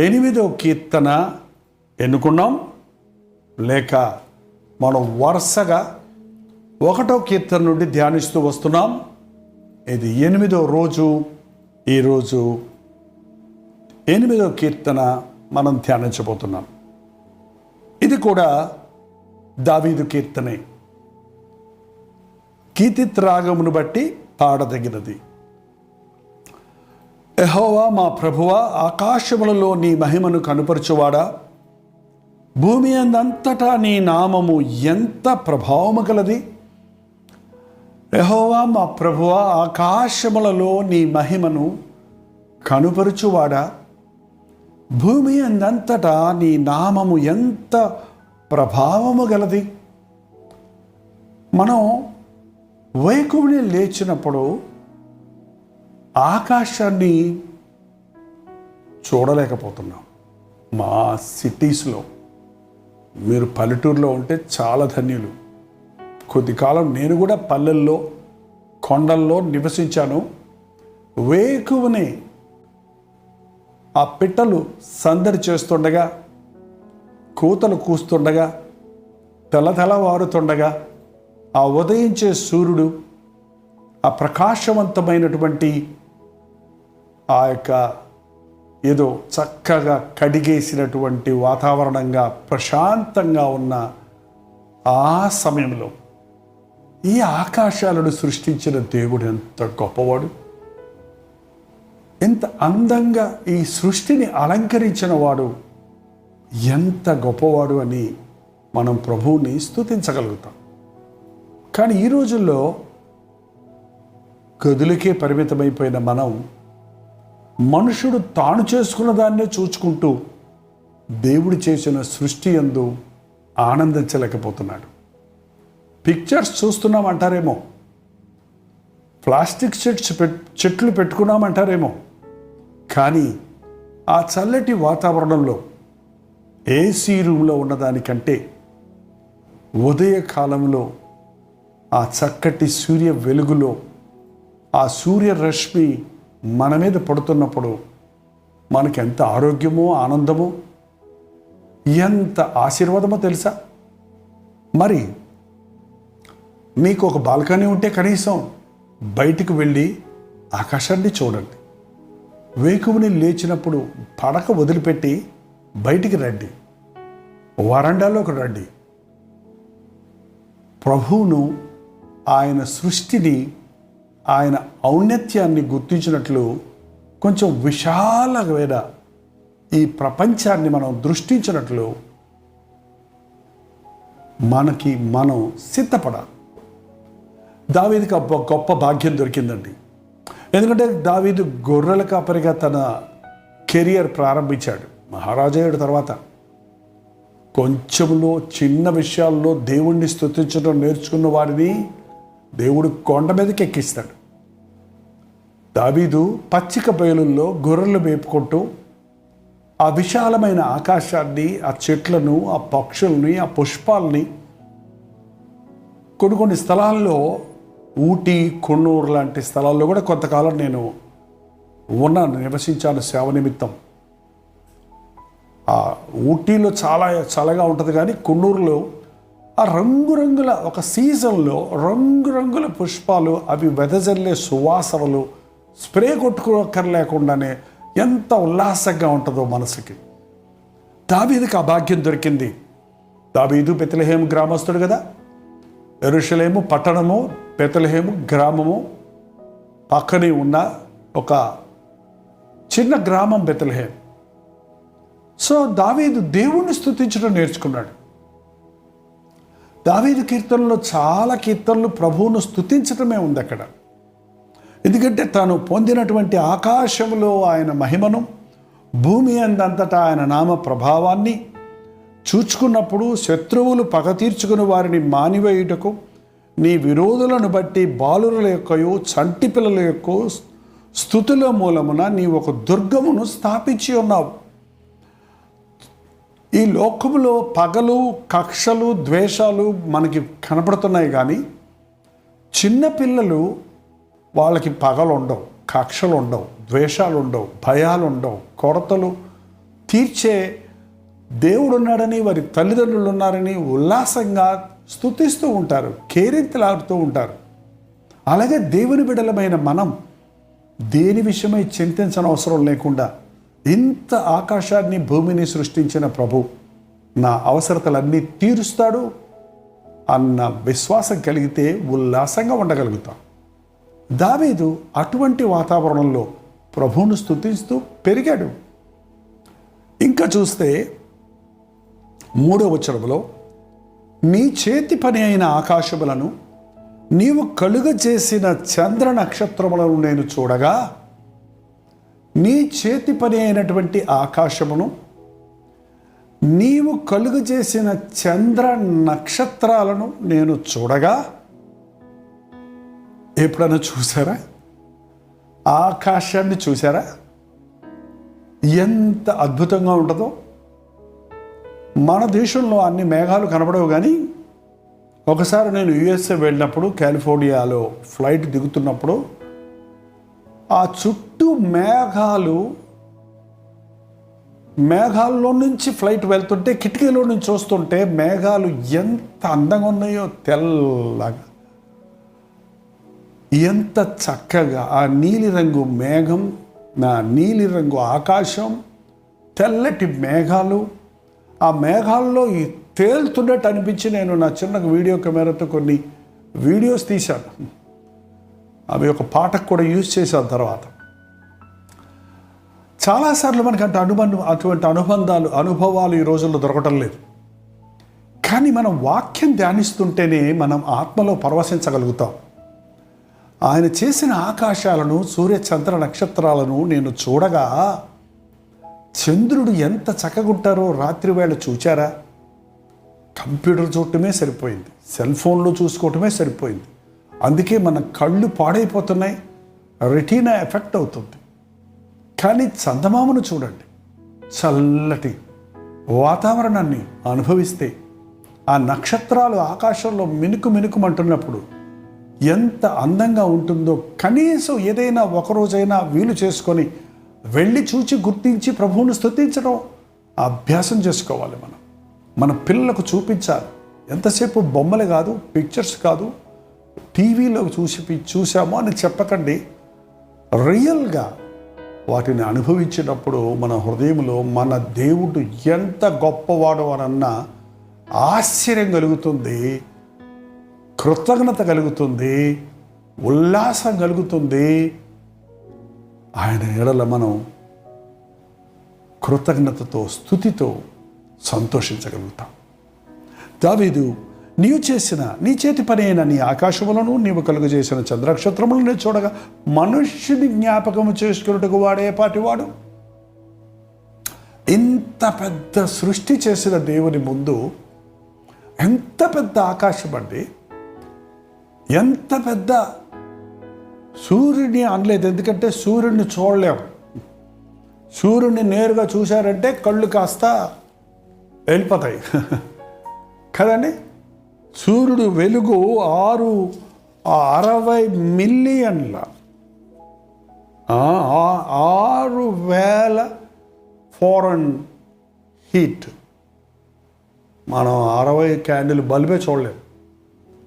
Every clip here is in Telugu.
8వ కీర్తన ఎన్నుకున్నాం, లేక మనం వరుసగా 1వ కీర్తన నుండి ధ్యానిస్తూ వస్తున్నాం. ఇది 8వ రోజు. ఈరోజు 8వ కీర్తన మనం ధ్యానించబోతున్నాం. ఇది కూడా దావీదు కీర్తనే. కీర్తిత్రాగమును బట్టి పాడదగినది. యెహోవా మా ప్రభువా, ఆకాశములలో నీ మహిమను కనుపరచువాడా, భూమి అందంతటా నీ నామము ఎంత ప్రభావము గలది. యెహోవా మా ప్రభువా, ఆకాశములలో నీ మహిమను కనుపరచువాడా, భూమి అందంతటా నీ నామము ఎంత ప్రభావము గలది. మనం వేకువనే లేచినప్పుడు ఆకాశాన్ని చూడలేకపోతున్నాం. మా సిటీస్లో, మీరు పల్లెటూరులో ఉంటే చాలా ధన్యులు. కొద్ది కాలం నేను కూడా పల్లెల్లో, కొండల్లో నివసించాను. వేకువనే ఆ పిట్టలు సందడి చేస్తుండగా, కూతలు కూస్తుండగా, తెల్లవారుతుండగా, ఆ ఉదయించే సూర్యుడు, ఆ ప్రకాశవంతమైనటువంటి ఆ యొక్క ఏదో చక్కగా కడిగేసినటువంటి వాతావరణంగా ప్రశాంతంగా ఉన్న ఆ సమయంలో ఈ ఆకాశాలను సృష్టించిన దేవుడు ఎంత గొప్పవాడు, ఎంత అందంగా ఈ సృష్టిని అలంకరించిన వాడు ఎంత గొప్పవాడు అని మనం ప్రభువుని స్తుతించగలుగుతాం. కానీ ఈ రోజుల్లో గదులకే పరిమితమైపోయిన మనం, మనుషుడు తాను చేసుకున్న దాన్నే చూచుకుంటూ దేవుడు చేసిన సృష్టి యందు ఆనందించలేకపోతున్నాడు. పిక్చర్స్ చూస్తున్నామంటారేమో, ప్లాస్టిక్ చెట్లు పెట్టుకున్నామంటారేమో, కానీ ఆ చల్లటి వాతావరణంలో ఏసీ రూమ్లో ఉన్నదానికంటే ఉదయకాలంలో ఆ చక్కటి సూర్య వెలుగులో ఆ సూర్యరశ్మి మన మీద పడుతున్నప్పుడు మనకి ఎంత ఆరోగ్యమో, ఆనందమో, ఎంత ఆశీర్వాదమో తెలుసా. మరి మీకు ఒక బాల్కనీ ఉంటే కనీసం బయటికి వెళ్ళి ఆకాశాన్ని చూడండి. వేకువని లేచినప్పుడు పడక వదిలిపెట్టి బయటికి రండి, వరండాలోకి రండి. ప్రభువును, ఆయన సృష్టిని, ఆయన ఔన్నత్యాన్ని గుర్తించినట్లు కొంచెం విశాలమైన ఈ ప్రపంచాన్ని మనం దృష్టించినట్లు మనం సిద్ధపడాలి. దావీదుకి గొప్ప భాగ్యం దొరికిందండి. ఎందుకంటే దావీదు గొర్రెల కాపరిగా తన కెరియర్ ప్రారంభించాడు. మహారాజయ్యుడు తర్వాత కొంచెంలో చిన్న విషయాల్లో దేవుణ్ణి స్తుతించడం నేర్చుకున్న వారిని దేవుడు కొండ మీదకి ఎక్కిస్తాడు. దావీదు పచ్చిక బయలుల్లో గొర్రెలు మేపుకుంటూ ఆ విశాలమైన ఆకాశాన్ని, ఆ చెట్లను, ఆ పక్షుల్ని, ఆ పుష్పాలని, కొన్ని స్థలాల్లో ఊటీ, కొన్నూరు లాంటి స్థలాల్లో కూడా కొంతకాలం నేను నివసించాను సేవ నిమిత్తం. ఆ ఊటీలో చాలా చల్లగా ఉంటుంది, కానీ కొన్నూరులో ఆ రంగురంగుల ఒక సీజన్లో రంగురంగుల పుష్పాలు, అవి వెదజల్లే సువాసనలు, స్ప్రే కొట్టుకోకర్లేకుండానే ఎంత ఉల్లాసంగా ఉంటుందో మనసుకి. దావీదుకి ఆ భాగ్యం దొరికింది. దావీదు బెత్లెహేము గ్రామస్తుడు కదా. యెరూషలేము పట్టణము, బెత్లెహేము గ్రామము పక్కనే ఉన్న ఒక చిన్న గ్రామం బెత్లెహేం. సో దావీదు దేవుణ్ణి స్తుతించడం నేర్చుకున్నాడు. దావీదు కీర్తనలో చాలా కీర్తనలు ప్రభువును స్తుతించటమే ఉంది అక్కడ. ఎందుకంటే తాను పొందినటువంటి ఆకాశంలో ఆయన మహిమను, భూమి అందంతటా ఆయన నామ ప్రభావాన్ని చూచుకున్నప్పుడు శత్రువులు పగ తీర్చుకుని వారిని మానివేయుటకు నీ విరోధులను బట్టి బాలుల యొక్కయో చంటి పిల్లల యొక్క స్తుతుల మూలమున నీ ఒక దుర్గమును స్థాపించి ఉన్నావు. ఈ లోకములో పగలు, కక్షలు, ద్వేషాలు మనకి కనపడుతున్నాయి, కానీ చిన్నపిల్లలు వాళ్ళకి పగలు ఉండవు, కక్షలు ఉండవు, ద్వేషాలు ఉండవు, భయాలు ఉండవు, కొరతలు తీర్చే దేవుడు ఉన్నాడని, వారి తల్లిదండ్రులు ఉన్నారని ఉల్లాసంగా స్తుతిస్తూ ఉంటారు, కేరింతలాడుతూ ఉంటారు. అలాగే దేవుని బిడ్డలమైన మనం దేని విషయమై చింతించని అవసరం లేకుండా ఇంత ఆకాశాన్ని భూమిని సృష్టించిన ప్రభు నా అవసరతలన్నీ తీరుస్తాడు అన్న విశ్వాసం కలిగితే ఉల్లాసంగా ఉండగలుగుతాం. దావీదు అటువంటి వాతావరణంలో ప్రభువును స్తుతిస్తూ పెరిగాడు. ఇంకా చూస్తే 3వ వచనంలో, నీ చేతి పని అయిన ఆకాశములను నీవు కలుగజేసిన చంద్ర నక్షత్రములను నేను చూడగా, నీ చేతి పని అయినటువంటి ఆకాశమును నీవు కలుగజేసిన చంద్ర నక్షత్రాలను నేను చూడగా. ఎప్పుడైనా చూసారా? ఆకాశాన్ని చూసారా? ఎంత అద్భుతంగా ఉంటుందో. మన దేశంలో అన్ని మేఘాలు కనబడవు, కానీ ఒకసారి నేను యుఎస్ఏ వెళ్ళినప్పుడు, కాలిఫోర్నియాలో ఫ్లైట్ దిగుతున్నప్పుడు ఆ చుట్టూ మేఘాల్లో నుంచి ఫ్లైట్ వెళ్తుంటే, కిటికీలో నుంచి చూస్తుంటే మేఘాలు ఎంత అందంగా ఉన్నాయో, తెల్లగా, ఎంత చక్కగా ఆ నీలిరంగు మేఘం, నా నీలిరంగు ఆకాశం, తెల్లటి మేఘాలు, ఆ మేఘాల్లో తేలుతున్నట్టు అనిపించి నేను నా చిన్న వీడియో కెమెరాతో కొన్ని వీడియోస్ తీశాను. అవి ఒక పాటకు కూడా యూజ్ చేశాను. తర్వాత చాలాసార్లు మనకి అటువంటి అనుభవాలు ఈ రోజుల్లో దొరకటం లేదు. కానీ మనం వాక్యం ధ్యానిస్తుంటేనే మనం ఆత్మలో పరవశించగలుగుతాం. ఆయన చేసిన ఆకాశాలను, సూర్య చంద్ర నక్షత్రాలను నేను చూడగా, చంద్రుడు ఎంత చక్కగుంటారో రాత్రి వేళ చూచారా? కంప్యూటర్ చూడటమే సరిపోయింది, సెల్ ఫోన్లో చూసుకోవటమే సరిపోయింది. అందుకే మన కళ్ళు పాడైపోతున్నాయి, రెటీనా ఎఫెక్ట్ అవుతుంది. కానీ చందమామను చూడండి, చల్లటి వాతావరణాన్ని అనుభవిస్తే, ఆ నక్షత్రాలు ఆకాశంలో మినుకుమంటున్నప్పుడు ఎంత అందంగా ఉంటుందో. కనీసం ఏదైనా ఒకరోజైనా వీలు చేసుకొని వెళ్ళి చూచి గుర్తించి ప్రభువును స్తుతించడం అభ్యాసం చేసుకోవాలి. మన పిల్లలకు చూపించాలి. ఎంతసేపు బొమ్మలు కాదు, పిక్చర్స్ కాదు, టీవీలో చూసామో అని చెప్పకండి. రియల్గా వాటిని అనుభవించినప్పుడు మన హృదయంలో మన దేవుడు ఎంత గొప్పవాడు అనన్న ఆశ్చర్యం కలుగుతుంది, కృతజ్ఞత కలుగుతుంది, ఉల్లాసం కలుగుతుంది. ఆయన ఎడల మనం కృతజ్ఞతతో, స్తుతితో సంతోషించగలుగుతాం. దావీదు, నీవు చేసిన నీ చేతి పని అయిన నీ ఆకాశములను నీవు కలుగజేసిన చంద్రనక్షత్రములను నేను చూడగా, మనుష్యుని జ్ఞాపకము చేసుకున్నట్టుకు వాడే పాటివాడు. ఇంత పెద్ద సృష్టి చేసిన దేవుని ముందు ఎంత పెద్ద ఆకాశం అండి, ఎంత పెద్ద సూర్యుడిని అనలేదు, ఎందుకంటే సూర్యుడిని చూడలేము. సూర్యుడిని నేరుగా చూశారంటే కళ్ళు కాస్త వెళ్ళిపోతాయి కదండి. సూర్యుడు వెలుగు 60 మిలియన్ల 6,000 ఫారెన్ హీట్. మనం 60 క్యాండిల్ బల్బే చూడలేము.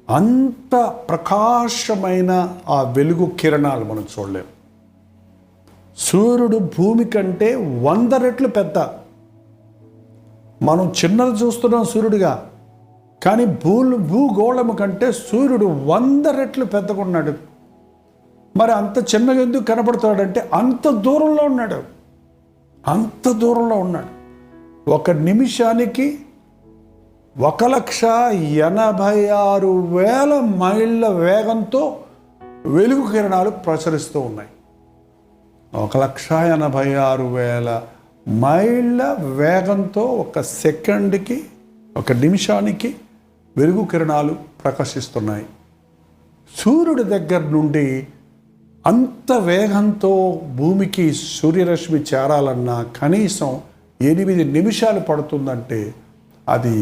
అంత ప్రకాశమైన ఆ వెలుగు కిరణాలు మనం చూడలేము. సూర్యుడు భూమి కంటే 100 రెట్లు పెద్ద. మనం చిన్నది చూస్తున్నాం సూర్యుడిగా, కానీ భూగోళము కంటే సూర్యుడు 100 రెట్లు పెద్దగా ఉన్నాడు. మరి అంత చిన్నగా ఎందుకు కనపడతాడంటే అంత దూరంలో ఉన్నాడు. ఒక నిమిషానికి 1,86,000 మైళ్ళ వేగంతో వెలుగు కిరణాలు ప్రసరిస్తూ ఉన్నాయి. 1,86,000 మైళ్ళ వేగంతో ఒక సెకండ్కి, ఒక నిమిషానికి వెలుగు కిరణాలు ప్రకాశిస్తున్నాయి. సూర్యుడి దగ్గర నుండి అంత వేగంతో భూమికి సూర్యరశ్మి చేరాలన్నా కనీసం 8 నిమిషాలు పడుతుందంటే, అది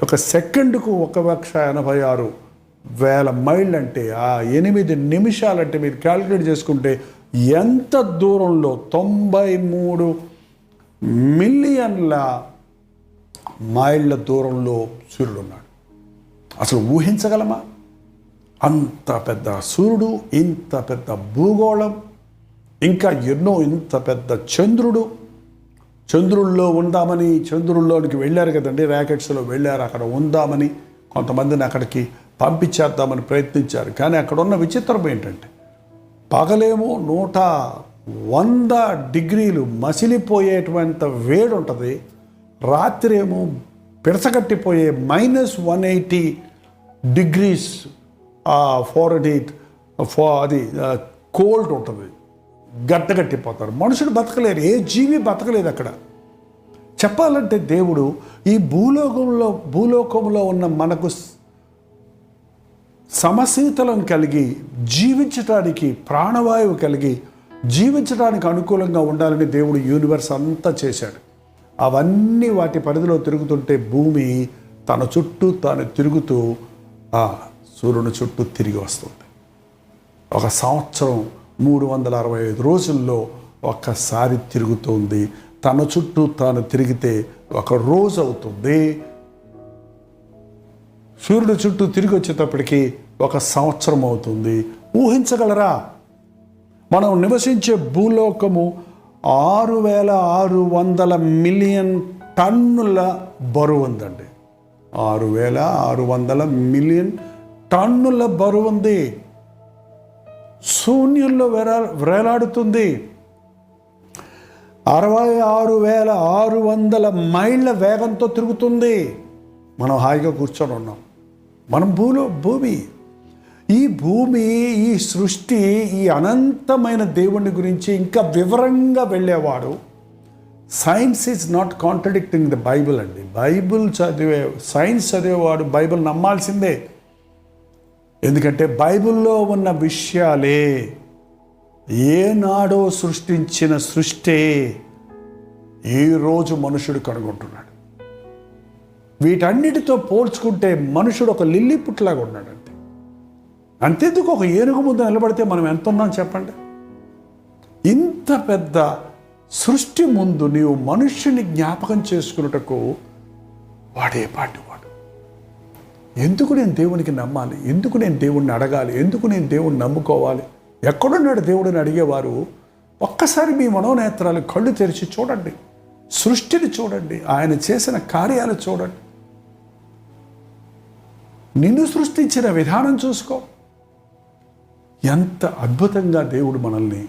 ఒక సెకండ్కు 1,86,000 మైళ్ళు అంటే ఆ 8 నిమిషాలంటే మీరు క్యాలిక్యులేట్ చేసుకుంటే ఎంత దూరంలో 93 మిలియన్ల మైళ్ళ దూరంలో సూర్యుడు ఉన్నాడు. అసలు ఊహించగలమా? అంత పెద్ద సూర్యుడు, ఇంత పెద్ద భూగోళం, ఇంకా ఎన్నో, ఇంత పెద్ద చంద్రుడు. చంద్రుల్లో ఉందామని చంద్రుల్లోనికి వెళ్ళారు కదండి, ర్యాకెట్స్లో వెళ్ళారు. అక్కడ ఉందామని కొంతమందిని అక్కడికి పంపించేద్దామని ప్రయత్నించారు. కానీ అక్కడ ఉన్న విచిత్రం ఏంటంటే, పగలేమో 100 డిగ్రీలు మసిలిపోయేటువంటి వేడి ఉంటుంది, రాత్రి ఏమో పిడసగట్టిపోయే -180 డిగ్రీస్ ఫారెన్హీట్ అది కోల్డ్ ఉంటుంది, గట్టగట్టిపోతారు. మనుషుడు బతకలేరు, ఏ జీవి బతకలేదు అక్కడ. చెప్పాలంటే దేవుడు ఈ భూలోకంలో ఉన్న మనకు సమశీతలం కలిగి జీవించడానికి, ప్రాణవాయువు కలిగి జీవించడానికి అనుకూలంగా ఉండాలని దేవుడు యూనివర్స్ అంతా చేశాడు. అవన్నీ వాటి పరిధిలో తిరుగుతుంటే భూమి తన చుట్టూ తాను తిరుగుతూ సూర్యుని చుట్టూ తిరిగి వస్తుంది. ఒక సంవత్సరం 365 రోజుల్లో ఒక్కసారి తిరుగుతుంది. తన చుట్టూ తాను తిరిగితే ఒక రోజు అవుతుంది. సూర్యుడు చుట్టూ తిరిగి వచ్చేటప్పటికి ఒక సంవత్సరం అవుతుంది. ఊహించగలరా? మనం నివసించే భూలోకము 6600 మిలియన్ టన్నుల బరువు ఉందండి. 6600 మిలియన్ టన్నుల బరువు ఉంది. శూన్యంలో వేలాడుతుంది. 66,600 మైళ్ళ వేగంతో తిరుగుతుంది. మనం హాయిగా కూర్చొని ఉన్నాం. మనం భూమి, ఈ భూమి, ఈ సృష్టి, ఈ అనంతమైన దేవుని గురించి ఇంకా వివరంగా వెళ్ళేవాడు. Science is not contradicting the Bible అండి. బైబిల్ సైన్స్ చదివేవాడు బైబిల్ నమ్మాల్సిందే. ఎందుకంటే బైబిల్లో ఉన్న విషయాలే ఏనాడో సృష్టించిన సృష్టే ఈరోజు మనుషుడు కనుగొంటున్నాడు. వీటన్నిటితో పోల్చుకుంటే మనుషుడు ఒక లిల్లీ పుట్లాగా ఉన్నాడంతే. అంతెందుకు, ఒక ఏనుగు ముందు నిలబడితే మనం ఎంత ఉన్నాం చెప్పండి. ఇంత పెద్ద సృష్టి ముందు నీవు మనుష్యుని జ్ఞాపకం చేసుకున్నటకు వాడే పాటివాడు. ఎందుకు నేను దేవునికి నమ్మాలి? ఎందుకు నేను దేవుణ్ణి అడగాలి? ఎందుకు నేను దేవుణ్ణి నమ్ముకోవాలి? ఎక్కడున్నాడు దేవుడిని అడిగేవారు ఒక్కసారి మీ మనోనేత్రాలు కళ్ళు తెరిచి చూడండి, సృష్టిని చూడండి, ఆయన చేసిన కార్యాలు చూడండి, నిన్ను సృష్టించిన విధానం చూసుకో. ఎంత అద్భుతంగా దేవుడు మనల్ని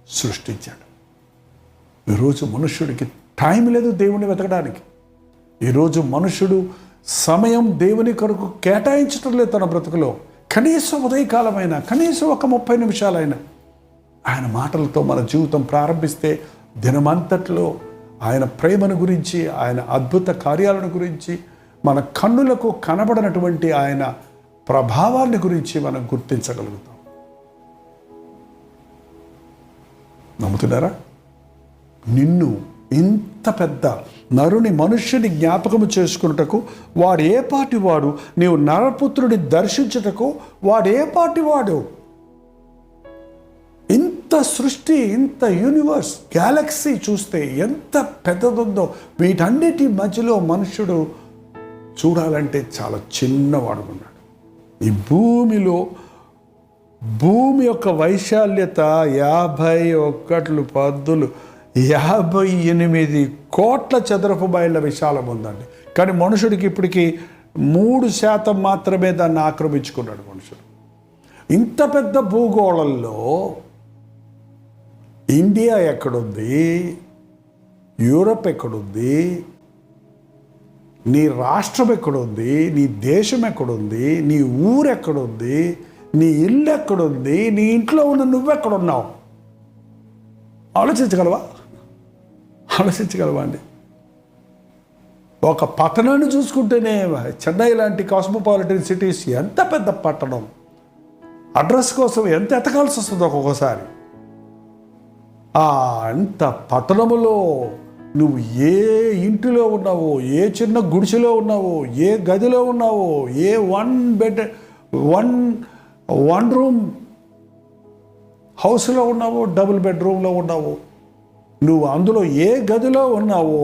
సృష్టించాడు. ఈరోజు మనుష్యుడికి టైం లేదు దేవుణ్ణి వెతకడానికి. ఈరోజు మనుషుడు సమయం దేవుని కొరకు కేటాయించడం లేదు తన బ్రతుకులో. కనీసం ఉదయకాలమైనా, కనీసం ఒక 30 నిమిషాలైనా ఆయన మాటలతో మన జీవితం ప్రారంభిస్తే దినమంతట్లో ఆయన ప్రేమను గురించి, ఆయన అద్భుత కార్యాలను గురించి, మన కన్నులకు కనబడినటువంటి ఆయన ప్రభావాన్ని గురించి మనం గుర్తించగలుగుతాం. నమ్ముతున్నారా? నిన్ను ఇంత పెద్ద నరుని, మనుష్యుని జ్ఞాపకము చేసుకున్నటకు వాడు ఏ పాటి వాడు, నీవు నరపుత్రుని దర్శించుటకు వాడు ఏ పాటి వాడు. ఇంత సృష్టి, ఇంత యూనివర్స్, గ్యాలక్సీ చూస్తే ఎంత పెద్దదుందో. వీటన్నిటి మధ్యలో మనుషుడు చూడాలంటే చాలా చిన్నవాడుకున్నాడు. ఈ భూమిలో భూమి యొక్క వైశాల్యత 51 పద్దులు 58 కోట్ల చదరపు మైళ్ళ విశాలం ఉందండి. కానీ మనుషుడికి ఇప్పటికీ 3% మాత్రమే దాన్ని ఆక్రమించుకున్నాడు మనుషుడు. ఇంత పెద్ద భూగోళంలో ఇండియా ఎక్కడుంది? యూరప్ ఎక్కడుంది? నీ రాష్ట్రం ఎక్కడుంది? నీ దేశం ఎక్కడుంది? నీ ఊరు ఎక్కడుంది? నీ ఇల్లు ఎక్కడుంది? నీ ఇంట్లో ఉన్న నువ్వెక్కడున్నావు? ఆలోచించగలవా అండి? ఒక పట్టణాన్ని చూసుకుంటేనే చెన్నై లాంటి కాస్మోపాలిటన్ సిటీస్ ఎంత పెద్ద పట్టణం, అడ్రస్ కోసం ఎంత ఎతకాల్సి వస్తుంది ఒక్కొక్కసారి. అంత పట్టణములో నువ్వు ఏ ఇంటిలో ఉన్నావో, ఏ చిన్న గుడిసెలో ఉన్నావో, ఏ గదిలో ఉన్నావో, ఏ వన్ రూమ్ హౌస్లో ఉన్నావో, డబుల్ బెడ్రూమ్లో ఉన్నావో, నువ్వు అందులో ఏ గదిలో ఉన్నావో,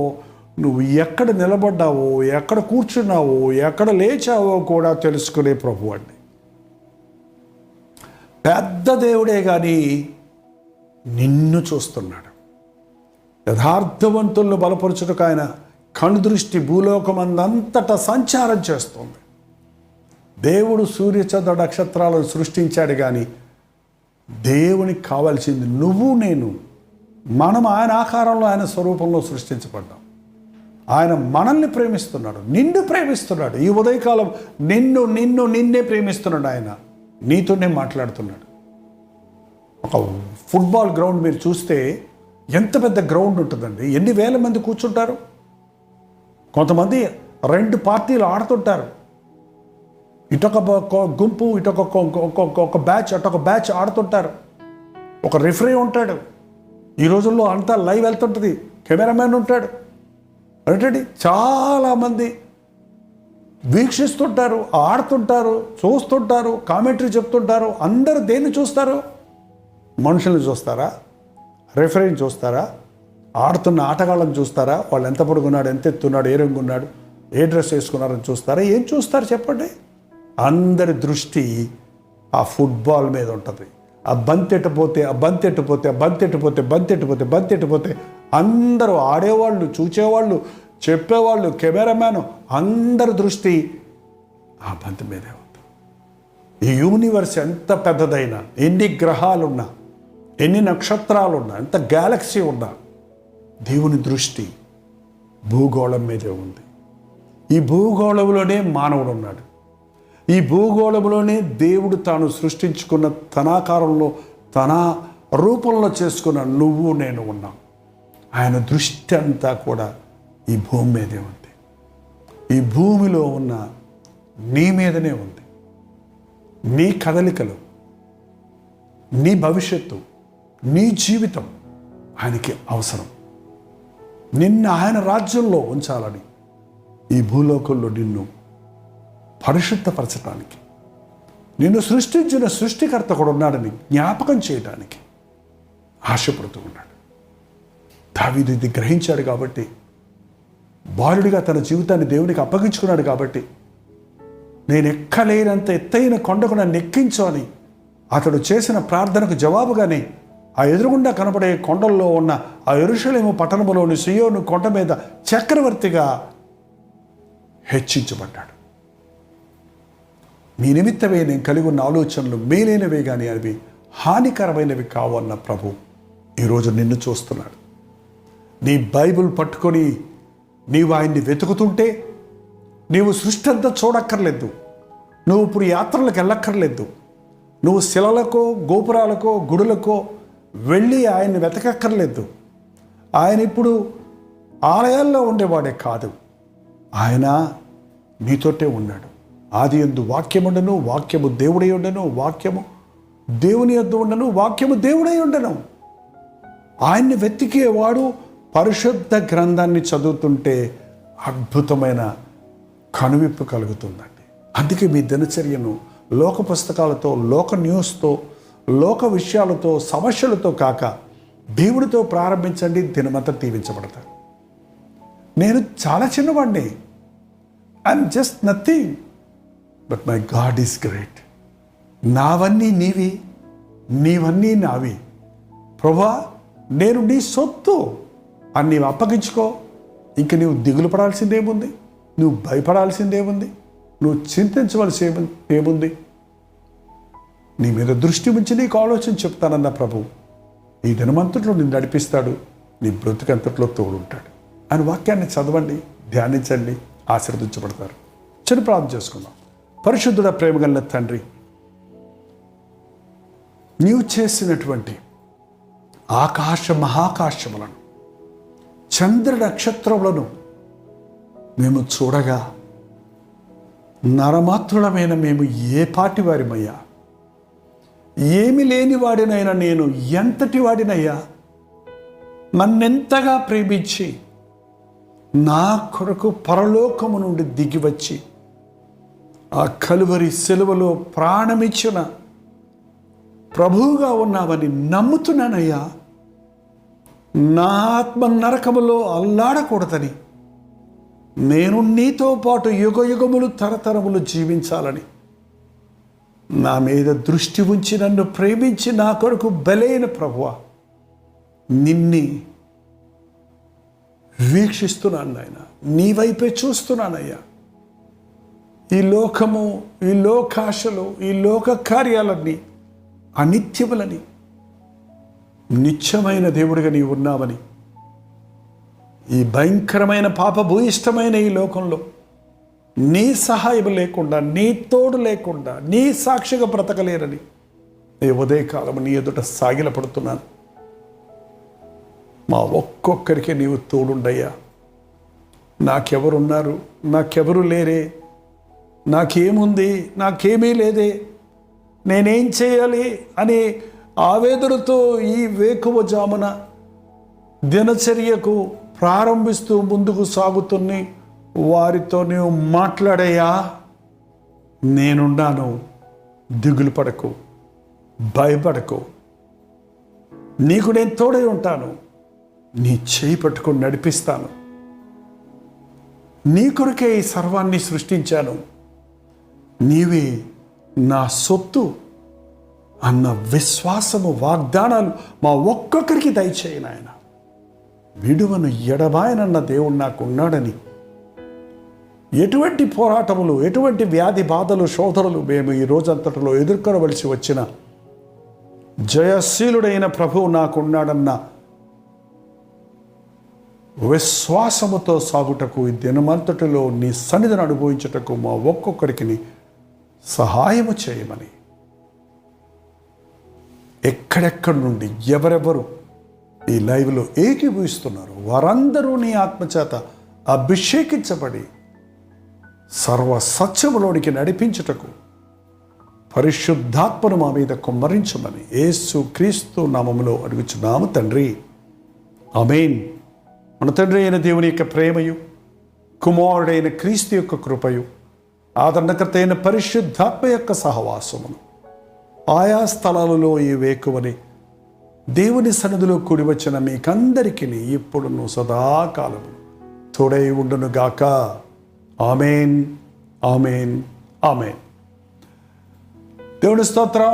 నువ్వు ఎక్కడ నిలబడ్డావో, ఎక్కడ కూర్చున్నావో, ఎక్కడ లేచావో కూడా తెలుసుకునే ప్రభు అండి. పెద్ద దేవుడే కానీ నిన్ను చూస్తున్నాడు. యథార్థవంతులను బలపరచుటకు ఆయన కనుదృష్టి భూలోకమందంతటా సంచారం చేస్తుంది. దేవుడు సూర్యచంద్ర నక్షత్రాలను సృష్టించాడు కానీ దేవునికి కావాల్సింది నువ్వు నేను. మనం ఆయన ఆకారంలో, ఆయన స్వరూపంలో సృష్టించబడ్డాం. ఆయన మనల్ని ప్రేమిస్తున్నాడు, నిన్ను ప్రేమిస్తున్నాడు. ఈ ఉదయకాలం నిన్నే ప్రేమిస్తున్నాడు. ఆయన నీతోనే మాట్లాడుతున్నాడు. ఒక ఫుట్బాల్ గ్రౌండ్ మీరు చూస్తే ఎంత పెద్ద గ్రౌండ్ ఉంటుందండి. ఎన్ని వేల మంది కూర్చుంటారు. కొంతమంది 2 పార్టీలు ఆడుతుంటారు. ఇటొక గుంపు, ఇటొక బ్యాచ్, అటొక బ్యాచ్ ఆడుతుంటారు. ఒక రిఫరీ ఉంటాడు. ఈ రోజుల్లో అంతా లైవ్ వెళ్తుంటుంది. కెమెరామ్యాన్ ఉంటాడు. అంటే చాలామంది వీక్షిస్తుంటారు, ఆడుతుంటారు, చూస్తుంటారు, కామెంటరీ చెప్తుంటారు. అందరూ దేన్ని చూస్తారు? మనుషుల్ని చూస్తారా? రిఫరీని చూస్తారా? ఆడుతున్న ఆటగాళ్ళని చూస్తారా? వాళ్ళు ఎంత పొడుగున్నాడు, ఎంత ఎత్తున్నాడు, ఏ రంగు ఉన్నాడు, ఏ డ్రెస్ వేసుకున్నారని చూస్తారా? ఏం చూస్తారు చెప్పండి? అందరి దృష్టి ఆ ఫుట్బాల్ మీద ఉంటుంది. ఆ బంతెట్టిపోతే అందరూ ఆడేవాళ్ళు, చూచేవాళ్ళు, చెప్పేవాళ్ళు, కెమెరామ్యాన్ అందరి దృష్టి ఆ బంతి మీదే ఉంది. ఈ యూనివర్స్ ఎంత పెద్దదైనా, ఎన్ని గ్రహాలున్నా, ఎన్ని నక్షత్రాలున్నా, ఎంత గ్యాలక్సీ ఉన్నా, దేవుని దృష్టి భూగోళం మీదే ఉంది. ఈ భూగోళంలోనే మానవుడు ఉన్నాడు. ఈ భూగోళంలోనే దేవుడు తాను సృష్టించుకున్న తన ఆకారంలో, తన రూపంలో చేసుకున్న నువ్వు నేను ఉన్నాం. ఆయన దృష్టి అంతా కూడా ఈ భూమి మీదే ఉంది. ఈ భూమిలో ఉన్న నీ మీదనే ఉంది. నీ కదలికలు, నీ భవిష్యత్తు, నీ జీవితం ఆయనకి అవసరం. నిన్ను ఆయన రాజ్యంలో ఉంచాలని, ఈ భూలోకంలో నిన్ను పరిశుద్ధపరచడానికి, నిన్ను సృష్టించిన సృష్టికర్త కూడా ఉన్నాడని జ్ఞాపకం చేయడానికి ఆశపడుతూ ఉన్నాడు. దావీదు ఇది గ్రహించాడు కాబట్టి, బాలుడిగా తన జీవితాన్ని దేవునికి అప్పగించుకున్నాడు కాబట్టి, నేను ఎక్కలేనంత ఎత్తైన కొండకు నన్ను ఎక్కించు అని అతడు చేసిన ప్రార్థనకు జవాబుగానే ఆ ఎదురుగుండా కనబడే కొండల్లో ఉన్న ఆ యెరూషలేము పట్టణంలోని సీయోను కొండ మీద చక్రవర్తిగా హెచ్చించబడ్డాడు. నీ నిమిత్తమే నేను కలిగి ఉన్న ఆలోచనలు మేలైనవే కానీ అవి హానికరమైనవి కావు అన్న ప్రభు ఈరోజు నిన్ను చూస్తున్నాడు. నీ బైబిల్ పట్టుకొని నీవు ఆయన్ని వెతుకుతుంటే నీవు సృష్టి అంతా చూడక్కర్లేదు. నువ్వు ఇప్పుడు యాత్రలకు వెళ్ళక్కర్లేదు. నువ్వు శిలలకో, గోపురాలకో, గుడులకో వెళ్ళి ఆయన్ని వెతకక్కర్లేదు. ఆయన ఇప్పుడు ఆలయాల్లో ఉండేవాడే కాదు. ఆయన నీతోటే ఉన్నాడు. ఆది యందు వాక్యముండెను, వాక్యము దేవుడై ఉండెను, వాక్యము దేవుని యొద్ద ఉండెను, వాక్యము దేవుడై ఉండెను. ఆయన్ని వెతికేవాడు పరిశుద్ధ గ్రంథాన్ని చదువుతుంటే అద్భుతమైన కనువిప్పు కలుగుతుందండి. అందుకే మీ దినచర్యను లోక పుస్తకాలతో, లోక న్యూస్తో, లోక విషయాలతో, సమస్యలతో కాక దేవుడితో ప్రారంభించండి. దినమంతా దీవించబడతారు. నేను చాలా చిన్నవాడిని. I'm just nothing, but my God is great. నావన్నీ నీవి, నీవన్నీ నావి. ప్రభా, నేను నీ సొత్తు అని నీవు అప్పగించుకో. ఇంక నీవు దిగులు పడాల్సిందేముంది? నువ్వు భయపడాల్సిందేముంది? నువ్వు చింతించవలసి ఏముంది? నీ మీద దృష్టి ఉంచి నీకు ఆలోచన చెప్తానన్న ప్రభు ఈ దినమంతట్లో నిన్ను నడిపిస్తాడు. నీ బ్రతుకంతట్లో తోడుంటాడు. ఆయన వాక్యాన్ని చదవండి, ధ్యానించండి, ఆశీర్వదించబడతారు. చిన్న ప్రార్థన చేసుకుందాం. పరిశుద్ధుడ, ప్రేమగల తండ్రి, నీవు చేసినటువంటి ఆకాశ మహాకాశములను, చంద్ర నక్షత్రములను మేము చూడగా నరమాత్రులమైన మేము ఏ పాటి వారిమయ్యా? ఏమి లేని వాడినైనా నేను ఎంతటి వాడినయ్యా? నన్నెంతగా ప్రేమించి నా కొరకు పరలోకము నుండి దిగివచ్చి ఆ కలువరి సిలువలో ప్రాణమిచ్చిన ప్రభువుగా ఉన్నావని నమ్ముతున్నానయ్యా. నా ఆత్మ నరకములో అల్లాడకూడదని, నేను నీతో పాటు యుగ యుగములు తరతరములు జీవించాలని, నా మీద దృష్టి ఉంచి నన్ను ప్రేమించి నా కొరకు బలైన ప్రభువా, నిన్ని వీక్షిస్తున్నాను నాయన, నీ వైపే చూస్తున్నానయ్యా. ఈ లోకము, ఈ లోకాశలు, ఈ లోక కార్యాలన్నీ అనిత్యములని, నిత్యమైన దేవుడిగా నీవు ఉన్నావని, ఈ భయంకరమైన పాపభూయిష్టమైన ఈ లోకంలో నీ సహాయం లేకుండా, నీ తోడు లేకుండా, నీ సాక్షిగా బ్రతకలేరని ఈ ఉదయకాలము నీ ఎదుట సాగిలపడుతున్నాను. మా ఒక్కొక్కరికి నీవు తోడుండయ్యా. నాకెవరున్నారు, నాకెవరు లేరే, నాకేముంది, నాకేమీ లేదే, నేనేం చేయాలి అని ఆవేదనతో ఈ వేకువ జామున దినచర్యకు ప్రారంభిస్తూ ముందుకు సాగుతున్న వారితో నీవు మాట్లాడయ్యా. నేనున్నాను, దిగులు పడకు, భయపడకు, నీకు నేను తోడై ఉంటాను, నీ చేయి పట్టుకొని నడిపిస్తాను, నీ కొరకే ఈ సర్వాన్ని సృష్టించాను, నీవే నా సొత్తు అన్న విశ్వాసము, వాగ్దానాలు మా ఒక్కొక్కరికి దయచేయి నాయన. విడువను ఎడబాయనన్న దేవుడు నాకు ఉన్నాడని, ఎటువంటి పోరాటములు, ఎటువంటి వ్యాధి బాధలు, శోధనలు మేము ఈ రోజంతటిలో ఎదుర్కొనవలసి వచ్చిన జయశీలుడైన ప్రభువు నాకున్నాడన్న విశ్వాసముతో సాగుటకు, ఈ దినమంతటిలో నీ సన్నిధిని అనుభవించుటకు మా ఒక్కొక్కరికి సహాయము చేయమని, ఎక్కడెక్కడి నుండి ఎవరెవరు ఈ లైవ్లో ఏకీభవిస్తున్నారు వారందరూ నీ ఆత్మచేత అభిషేకించబడి సర్వ సత్యములోనికి నడిపించుటకు పరిశుద్ధాత్మను మా మీద కుమ్మరించమని యేసు క్రీస్తు నామములో అడుగుచున్నాము తండ్రి, ఆమేన్. మన తండ్రి అయిన దేవుని యొక్క ప్రేమయు, కుమారుడైన క్రీస్తు యొక్క కృపయు, ఆదరణకర్త అయిన పరిశుద్ధాత్మ యొక్క సహవాసమును ఆయా స్థలాలలో ఈ వేకువని దేవుని సన్నిధిలో కూడి వచ్చిన మీకందరికీ ఇప్పుడును సదాకాలము తోడై ఉండును గాక. ఆమేన్, ఆమేన్, ఆమేన్. దేవుని స్తోత్రం.